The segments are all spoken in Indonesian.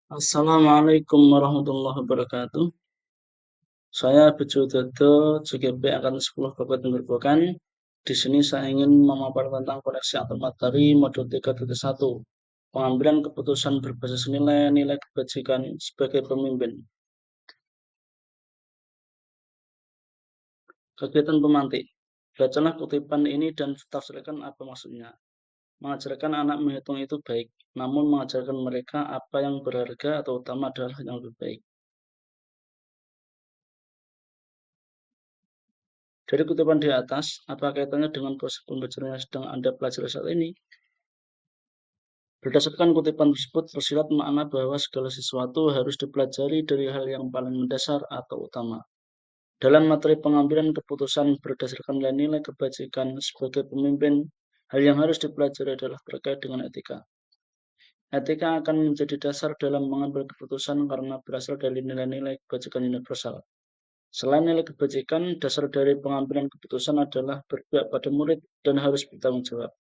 Assalamualaikum warahmatullahi wabarakatuh. Saya Bejo Dodo, JGP angkatan 10 Kabupaten Grobogan. Di sini saya ingin memaparkan tentang koneksi antar materi modul 3.1, pengambilan keputusan berbasis nilai-nilai kebajikan sebagai pemimpin. Kegiatan pemantik. Bacalah kutipan ini dan tafsirkan apa maksudnya. Mengajarkan anak menghitung itu baik, namun mengajarkan mereka apa yang berharga atau utama adalah yang lebih baik. Dari kutipan di atas, apa kaitannya dengan proses pembelajaran yang sedang Anda pelajari saat ini? Berdasarkan kutipan tersebut, tersirat makna bahwa segala sesuatu harus dipelajari dari hal yang paling mendasar atau utama. Dalam materi pengambilan keputusan berdasarkan nilai-nilai kebajikan sebagai pemimpin, hal yang harus dipelajari adalah terkait dengan etika. Etika akan menjadi dasar dalam mengambil keputusan karena berasal dari nilai-nilai kebajikan universal. Selain nilai kebajikan, dasar dari pengambilan keputusan adalah berpihak pada murid dan harus bertanggung jawab.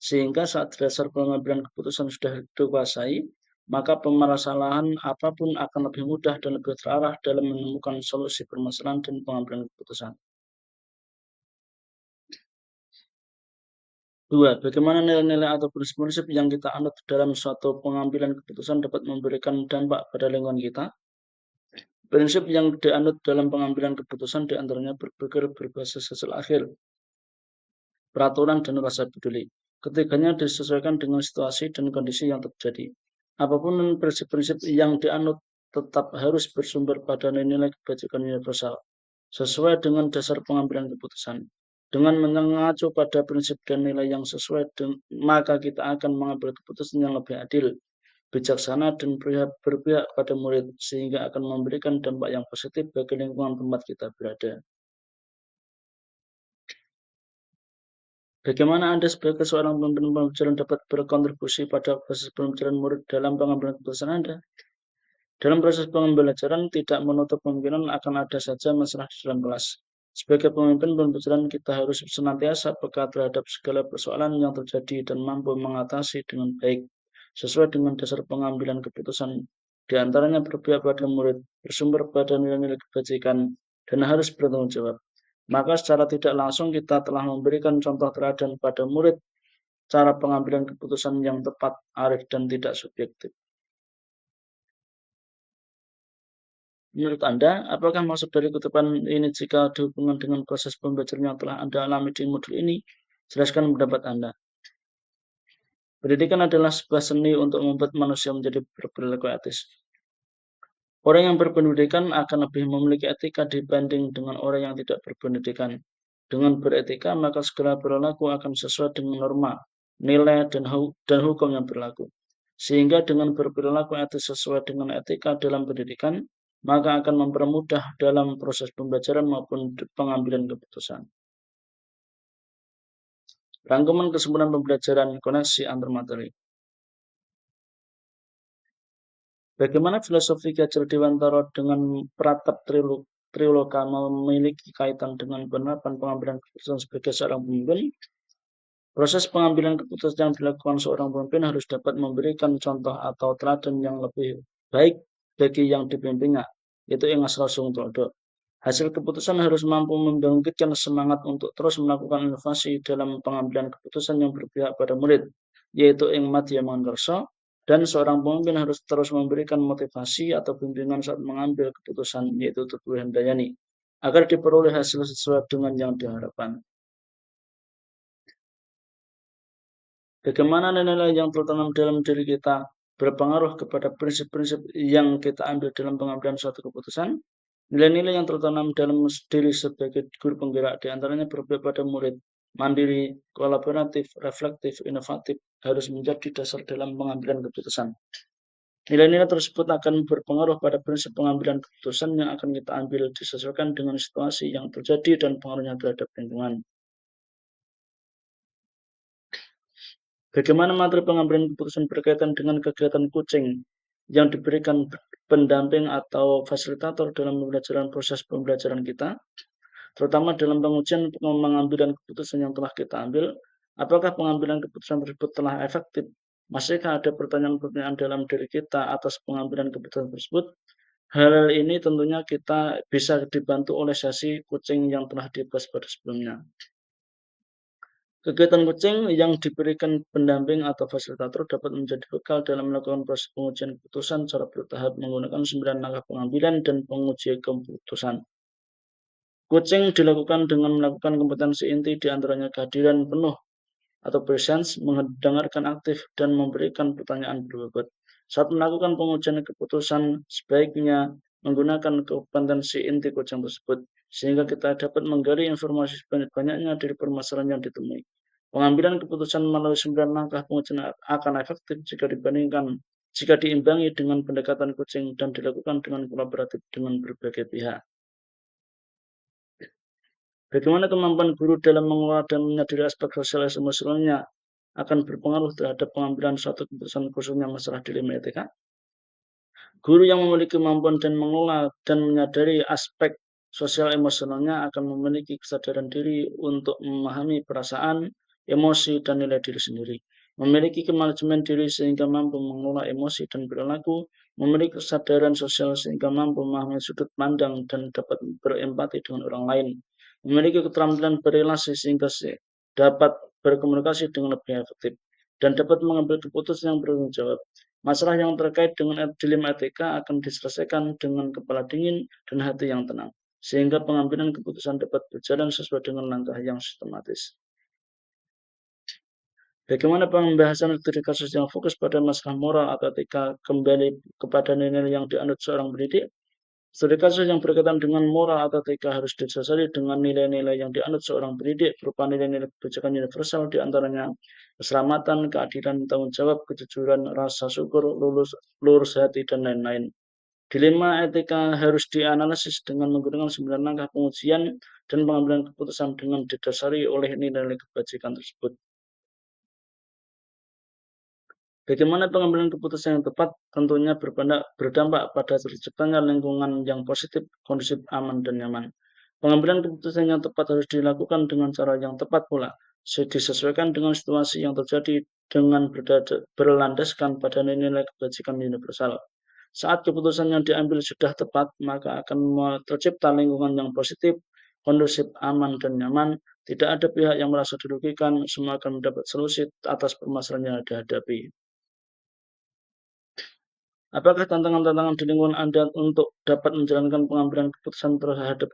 Sehingga saat dasar pengambilan keputusan sudah dikuasai, maka permasalahan apapun akan lebih mudah dan lebih terarah dalam menemukan solusi permasalahan dan pengambilan keputusan. 2. Bagaimana nilai-nilai atau prinsip-prinsip yang kita anut dalam suatu pengambilan keputusan dapat memberikan dampak pada lingkungan kita? Prinsip yang dianut dalam pengambilan keputusan diantaranya berpikir berbasis hasil akhir, peraturan, dan rasa peduli. Ketiganya disesuaikan dengan situasi dan kondisi yang terjadi. Apapun prinsip-prinsip yang dianut tetap harus bersumber pada nilai kebajikan universal, sesuai dengan dasar pengambilan keputusan. Dengan mengacu pada prinsip dan nilai yang sesuai, maka kita akan mengambil keputusan yang lebih adil, bijaksana, dan berpihak pada murid, sehingga akan memberikan dampak yang positif bagi lingkungan tempat kita berada. Bagaimana Anda sebagai seorang pemimpin pembelajaran dapat berkontribusi pada proses pembelajaran murid dalam pengambilan keputusan Anda? Dalam proses pembelajaran, tidak menutup kemungkinan akan ada saja masalah di dalam kelas. Sebagai pemimpin pembelajaran, kita harus senantiasa peka terhadap segala persoalan yang terjadi dan mampu mengatasi dengan baik, sesuai dengan dasar pengambilan keputusan. Di antaranya berpihak pada murid, bersumber pada nilai-nilai kebajikan, dan harus bertanggung jawab. Maka secara tidak langsung kita telah memberikan contoh teladan pada murid cara pengambilan keputusan yang tepat, arif, dan tidak subjektif. Menurut Anda, apakah maksud dari kutipan ini jika dihubungkan dengan proses pembelajaran yang telah Anda alami di modul ini? Jelaskan pendapat Anda. Pendidikan adalah sebuah seni untuk membuat manusia menjadi berperilaku etis. Orang yang berpendidikan akan lebih memiliki etika dibanding dengan orang yang tidak berpendidikan. Dengan beretika, maka segala perilaku akan sesuai dengan norma, nilai, dan hukum yang berlaku. Sehingga dengan berperilaku etis sesuai dengan etika dalam pendidikan, maka akan mempermudah dalam proses pembelajaran maupun pengambilan keputusan. Rangkuman kesimpulan pembelajaran koneksi antar materi. Bagaimana filosofi Ki Hajar Dewantara dengan Pratap Triloka memiliki kaitan dengan penerapan pengambilan keputusan sebagai seorang pemimpin? Proses pengambilan keputusan yang dilakukan seorang pemimpin harus dapat memberikan contoh atau teladan yang lebih baik bagi yang dipimpinnya, yaitu Ingas Rasung Todo. Hasil keputusan harus mampu membangkitkan semangat untuk terus melakukan inovasi dalam pengambilan keputusan yang berpihak pada murid, yaitu Ing Madya Mangarso, dan seorang pemimpin harus terus memberikan motivasi atau bimbingan saat mengambil keputusan, yaitu Tutu Handayani, agar diperoleh hasil sesuai dengan yang diharapkan. Bagaimana nilai-nilai yang tertanam dalam diri kita berpengaruh kepada prinsip-prinsip yang kita ambil dalam pengambilan suatu keputusan? Nilai-nilai yang tertanam dalam diri sebagai guru penggerak diantaranya berpihak pada murid, mandiri, kolaboratif, reflektif, inovatif, harus menjadi dasar dalam pengambilan keputusan. Nilai-nilai tersebut akan berpengaruh pada prinsip pengambilan keputusan yang akan kita ambil disesuaikan dengan situasi yang terjadi dan pengaruhnya terhadap lingkungan. Bagaimana materi pengambilan keputusan berkaitan dengan kegiatan kucing yang diberikan pendamping atau fasilitator dalam pembelajaran proses pembelajaran kita, terutama dalam pengujian pengambilan keputusan yang telah kita ambil, apakah pengambilan keputusan tersebut telah efektif Masihkah ada pertanyaan-pertanyaan dalam diri kita atas pengambilan keputusan tersebut? Hal ini tentunya kita bisa dibantu oleh sesi coaching yang telah dibahas pada sebelumnya. Kegiatan coaching yang diberikan pendamping atau fasilitator dapat menjadi bekal dalam melakukan proses pengujian keputusan secara bertahap menggunakan 9 langkah pengambilan dan pengujian keputusan. Coaching dilakukan dengan melakukan kompetensi inti di antaranya kehadiran penuh atau presence, mendengarkan aktif, dan memberikan pertanyaan berbobot. Saat melakukan pengujian keputusan, sebaiknya menggunakan kompetensi inti coaching tersebut, sehingga kita dapat menggali informasi sebanyak-banyaknya dari permasalahan yang ditemui. Pengambilan keputusan melalui 9 langkah pengujian akan efektif jika diimbangi dengan pendekatan coaching dan dilakukan dengan kolaboratif dengan berbagai pihak. Bagaimana kemampuan guru dalam mengelola dan menyadari aspek sosial emosionalnya akan berpengaruh terhadap pengambilan suatu keputusan khususnya masalah dilema etika? Guru yang memiliki kemampuan dan mengelola dan menyadari aspek sosial emosionalnya akan memiliki kesadaran diri untuk memahami perasaan, emosi, dan nilai diri sendiri. Memiliki kemanajemen diri sehingga mampu mengelola emosi dan perilaku, memiliki kesadaran sosial sehingga mampu memahami sudut pandang dan dapat berempati dengan orang lain, memiliki keterampilan berelasi sehingga dapat berkomunikasi dengan lebih efektif, dan dapat mengambil keputusan yang bertanggung jawab. Masalah yang terkait dengan dilema etika akan diselesaikan dengan kepala dingin dan hati yang tenang, sehingga pengambilan keputusan dapat berjalan sesuai dengan langkah yang sistematis. Bagaimana pembahasan studi kasus yang fokus pada masalah moral atau etika kembali kepada nilai yang dianut seorang pendidik? Studi kasus yang berkaitan dengan moral atau etika harus didasari dengan nilai-nilai yang dianut seorang pendidik berupa nilai-nilai kebijakan universal diantaranya keselamatan, keadilan, tanggung jawab, kejujuran, rasa syukur, lurus hati, dan lain-lain. Dilema etika harus dianalisis dengan menggunakan 9 langkah pengujian dan pengambilan keputusan dengan didasari oleh nilai-nilai kebajikan tersebut. Bagaimana pengambilan keputusan yang tepat tentunya berdampak pada terciptanya lingkungan yang positif, kondusif, aman, dan nyaman. Pengambilan keputusan yang tepat harus dilakukan dengan cara yang tepat pula, disesuaikan dengan situasi yang terjadi dengan berlandaskan pada nilai-nilai kebajikan universal. Saat keputusan yang diambil sudah tepat, maka akan tercipta lingkungan yang positif, kondusif, aman, dan nyaman. Tidak ada pihak yang merasa dirugikan, semua akan mendapat solusi atas permasalahan yang dihadapi. Apakah tantangan-tantangan di lingkungan Anda untuk dapat menjalankan pengambilan keputusan terhadap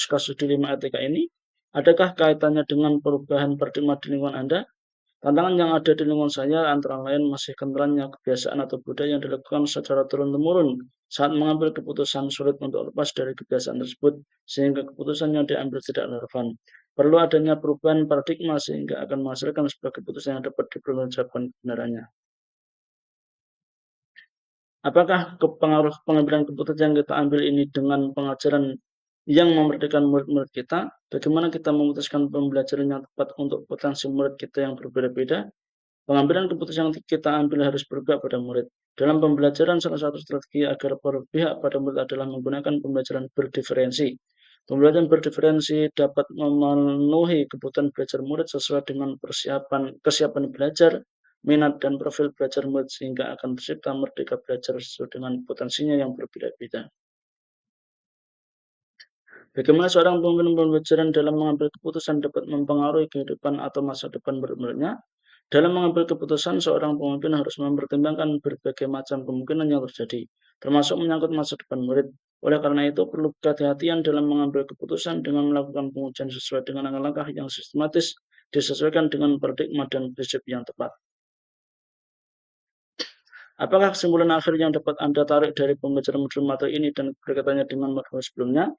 kasus dilema etika ini? Adakah kaitannya dengan perubahan paradigma di lingkungan Anda? Tantangan yang ada di lingkungan saya antara lain masih kentalnya kebiasaan atau budaya yang dilakukan secara turun-temurun saat mengambil keputusan sulit untuk lepas dari kebiasaan tersebut sehingga keputusan yang diambil tidak relevan. Perlu adanya perubahan paradigma sehingga akan menghasilkan sebuah keputusan yang dapat dipertanggungjawabkan kebenarannya. Apakah pengaruh pengambilan keputusan yang kita ambil ini dengan pengajaran yang memerdekakan murid-murid kita? Bagaimana kita memutuskan pembelajaran yang tepat untuk potensi murid kita yang berbeda-beda? Pengambilan keputusan yang kita ambil harus berpihak pada murid. Dalam pembelajaran, salah satu strategi agar berpihak pada murid adalah menggunakan pembelajaran berdiferensi. Pembelajaran berdiferensi dapat memenuhi kebutuhan belajar murid sesuai dengan kesiapan belajar, minat, dan profil belajar murid sehingga akan tercipta merdeka belajar sesuai dengan potensinya yang berbeda-beda. Bagaimana seorang pemimpin pembelajaran dalam mengambil keputusan dapat mempengaruhi kehidupan atau masa depan murid-muridnya? Dalam mengambil keputusan, seorang pemimpin harus mempertimbangkan berbagai macam kemungkinan yang terjadi, termasuk menyangkut masa depan murid. Oleh karena itu, perlu kehati-hatian dalam mengambil keputusan dengan melakukan pengujian sesuai dengan langkah-langkah yang sistematis, disesuaikan dengan paradigma dan prinsip yang tepat. Apakah kesimpulan akhir yang dapat Anda tarik dari pembelajaran modul materi ini dan berkaitannya dengan modul sebelumnya?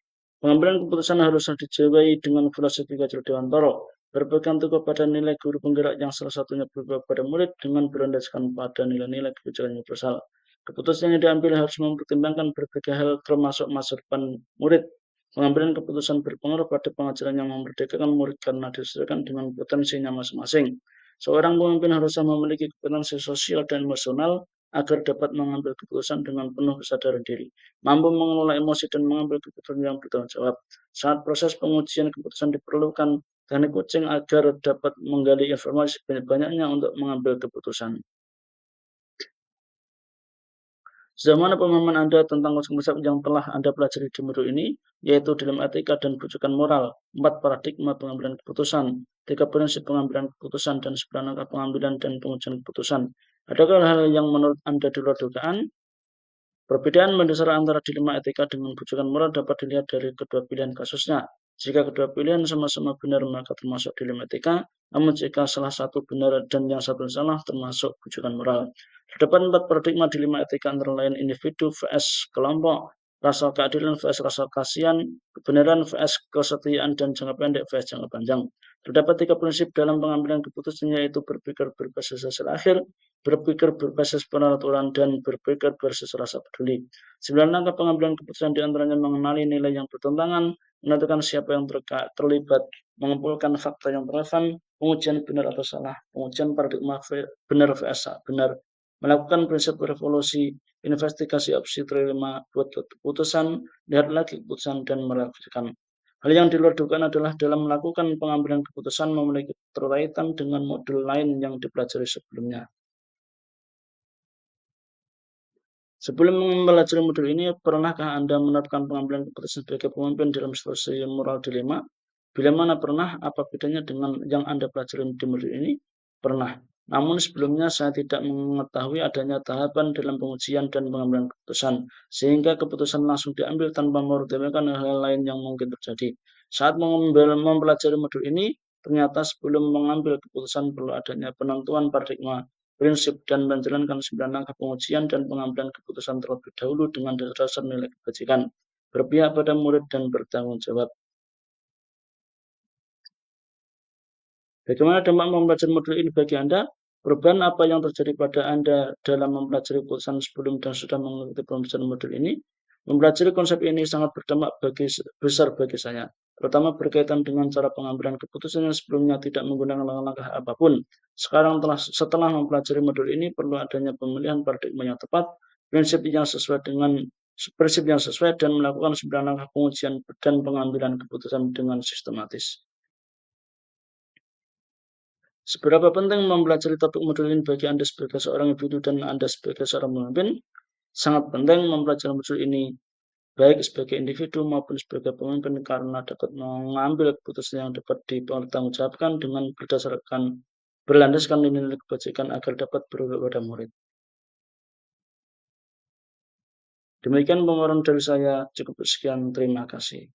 Pengambilan keputusan haruslah dijiwai dengan filosofi Gajah Dewantara, berpegang teguh pada nilai guru penggerak yang salah satunya berubah pada murid dengan berlandaskan pada nilai-nilai kebijakan universal. Keputusan yang diambil harus mempertimbangkan berbagai hal termasuk masa depan murid. Pengambilan keputusan berpengaruh pada pengajaran yang memerdekakan murid karena disesuaikan dengan potensinya masing-masing. Seorang pemimpin harusnya memiliki kompetensi sosial dan emosional agar dapat mengambil keputusan dengan penuh kesadaran diri, mampu mengelola emosi dan mengambil keputusan yang bertanggung jawab. Saat proses pengujian keputusan diperlukan teknik coaching agar dapat menggali informasi banyak-banyaknya untuk mengambil keputusan. Sejauh mana pemahaman Anda tentang konsep yang telah Anda pelajari di modul ini, yaitu dilema etika dan rujukan moral, 4 paradigma pengambilan keputusan, 3 prinsip pengambilan keputusan, dan 9 langkah pengambilan dan pengujian keputusan. Adakah hal yang menurut Anda di luar dugaan? Perbedaan mendasar antara dilema etika dengan rujukan moral dapat dilihat dari kedua pilihan kasusnya. Jika kedua pilihan sama-sama benar, maka termasuk dilema etika, namun jika salah satu benar dan yang satu salah, termasuk rujukan moral. Terdapat 4 paradigma dilema etika antara lain individu vs kelompok, rasa keadilan vs rasa kasihan, kebenaran vs kesetiaan, dan jangka pendek vs jangka panjang. Terdapat 3 prinsip dalam pengambilan keputusan, yaitu berpikir berbasis hasil akhir, berpikir berbasis peraturan, dan berpikir berbasis rasa peduli. 9 langkah pengambilan keputusan diantaranya mengenali nilai yang bertentangan, menentukan siapa yang terlibat, mengumpulkan fakta yang relevan, pengujian benar atau salah, pengujian paradigma benar vs benar, melakukan prinsip revolusi, investigasi opsi terima, buat keputusan, lihat lagi keputusan, dan merefleksikan. Hal yang di luar dugaan adalah dalam melakukan pengambilan keputusan memiliki keterkaitan dengan modul lain yang dipelajari sebelumnya. Sebelum mempelajari modul ini, pernahkah Anda menerapkan pengambilan keputusan sebagai pemimpin dalam situasi moral dilema? Bila mana pernah, apa bedanya dengan yang Anda pelajari di modul ini? Pernah. Namun sebelumnya saya tidak mengetahui adanya tahapan dalam pengujian dan pengambilan keputusan, sehingga keputusan langsung diambil tanpa mempertimbangkan hal-hal lain yang mungkin terjadi. Saat mempelajari modul ini, ternyata sebelum mengambil keputusan perlu adanya penentuan paradigma, prinsip, dan menjalankan 9 langkah pengujian dan pengambilan keputusan terlebih dahulu dengan dasar nilai kebajikan, berpihak pada murid, dan bertanggung jawab. Bagaimana dampak mempelajari modul ini bagi Anda? Perubahan apa yang terjadi pada Anda dalam mempelajari keputusan sebelum dan sudah mengikuti pembelajaran modul ini? Mempelajari konsep ini sangat berdampak besar bagi saya, terutama berkaitan dengan cara pengambilan keputusan yang sebelumnya tidak menggunakan langkah-langkah apapun. Setelah mempelajari modul ini, perlu adanya pemilihan paradigma yang tepat, prinsip yang sesuai, dan melakukan 9 langkah pengujian dan pengambilan keputusan dengan sistematis. Seberapa penting mempelajari topik modul ini bagi Anda sebagai seorang individu dan Anda sebagai seorang pemimpin? Sangat penting mempelajari modul ini baik sebagai individu maupun sebagai pemimpin karena dapat mengambil keputusan yang dapat dipertanggungjawabkan dengan berlandaskan nilai kebajikan agar dapat berubah pada murid. Demikian pemaparan dari saya, cukup sekian, terima kasih.